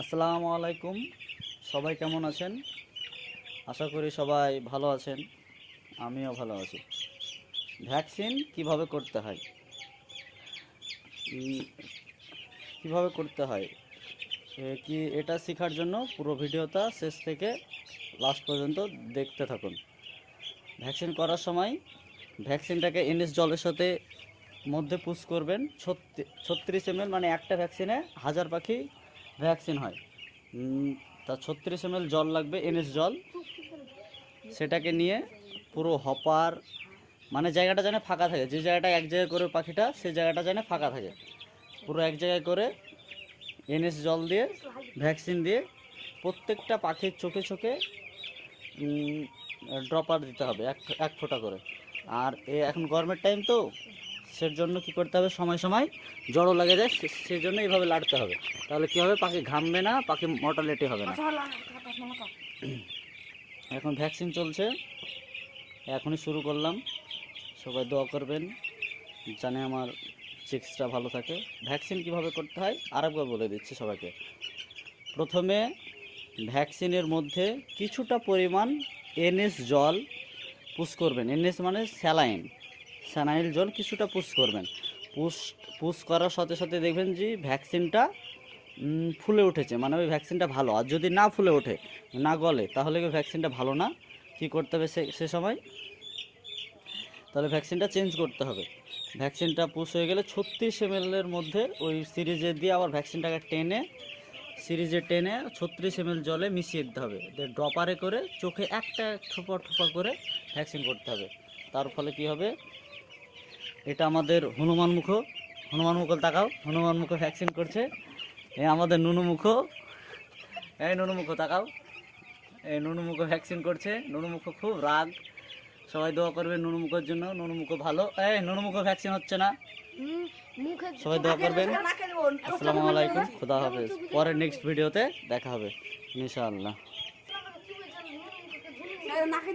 আসসালামু আলাইকুম। সবাই কেমন আছেন? আশা করি সবাই ভালো আছেন। আমিও ভালো আছি। ভ্যাকসিন কিভাবে করতে হয় উম, কিভাবে করতে হয় কি এটা শেখার জন্য পুরো ভিডিওটা শেষ থেকে লাস্ট পর্যন্ত দেখতে থাকুন। ভ্যাকসিন করার সময় ভ্যাকসিনটাকে এনএস জলের সাথে মধ্যে পুশ করবেন। 36 ml, মানে একটা ভ্যাকসিনে 1000 পাখি ভ্যাকসিন হয়। তা 36 ml জল লাগবে, এনএস জল। সেটাকে নিয়ে পুরো হপার, মানে জায়গাটা যেন ফাঁকা থাকে, যে জায়গাটা এক জায়গায় করে পাখিটা, সেই জায়গাটা যেন ফাঁকা থাকে, পুরো এক জায়গায় করে এনএস জল দিয়ে ভ্যাকসিন দিয়ে প্রত্যেকটা পাখির চোখে চোখে ড্রপার দিতে হবে, এক এক ফোঁটা করে। আর এখন গরমের টাইম তো, সের জন্য কী করতে হবে, সময় সময় জড়ো লাগে যায়, সেই জন্য এইভাবে লাড়তে হবে। তাহলে কী হবে, পাখি ঘামবে না, পাখি মর্টালিটি হবে না। এখন ভ্যাকসিন চলছে, এখনই শুরু করলাম। সবাই দোয়া করবেন জানে আমার চিক্সটা ভালো থাকে। ভ্যাকসিন কিভাবে করতে হয় আরেকবার বলে দিচ্ছি সবাইকে। প্রথমে ভ্যাকসিনের মধ্যে কিছুটা পরিমাণ এনএস জল পুশ করবেন। এনএস মানে স্যালাইন জল কিছুটা পুশ করবেন। পুশ করার সাথে সাথে দেখবেন যে ভ্যাকসিনটা ফুলে উঠেছে, মানে ওই ভ্যাকসিনটা ভালো। আর যদি না ফুলে ওঠে, না গলে, তাহলে ওই ভ্যাকসিনটা ভালো না। কী করতে হবে সে সময়, তাহলে ভ্যাকসিনটা চেঞ্জ করতে হবে। ভ্যাকসিনটা পুশ হয়ে গেলে 36 ml মধ্যে ওই সিরিজে দিয়ে আবার ভ্যাকসিনটাকে টেনে 36 ml জলে মিশিয়ে দিতে হবে। ড্রপারে করে চোখে একটা ঠোপা ঠোপা করে ভ্যাকসিন করতে হবে। তার ফলে কি হবে, এটা আমাদের হনুমান মুখো তাকাও, হনুমান মুখো ভ্যাকসিন করছে। আমাদের নুনু মুখো তাকাও, এই নুনু মুখো ভ্যাকসিন করছে। নুনু মুখো খুব রাগ। সবাই দোয়া করবে নুনু মুখের জন্য, নুনু মুখো ভালো। নুনু মুখো ভ্যাকসিন হচ্ছে না, সবাই দোয়া করবেন। আসসালামু আলাইকুম, খুদা হাফেজ। পরের নেক্সট ভিডিওতে দেখা হবে ইনশাআল্লাহ।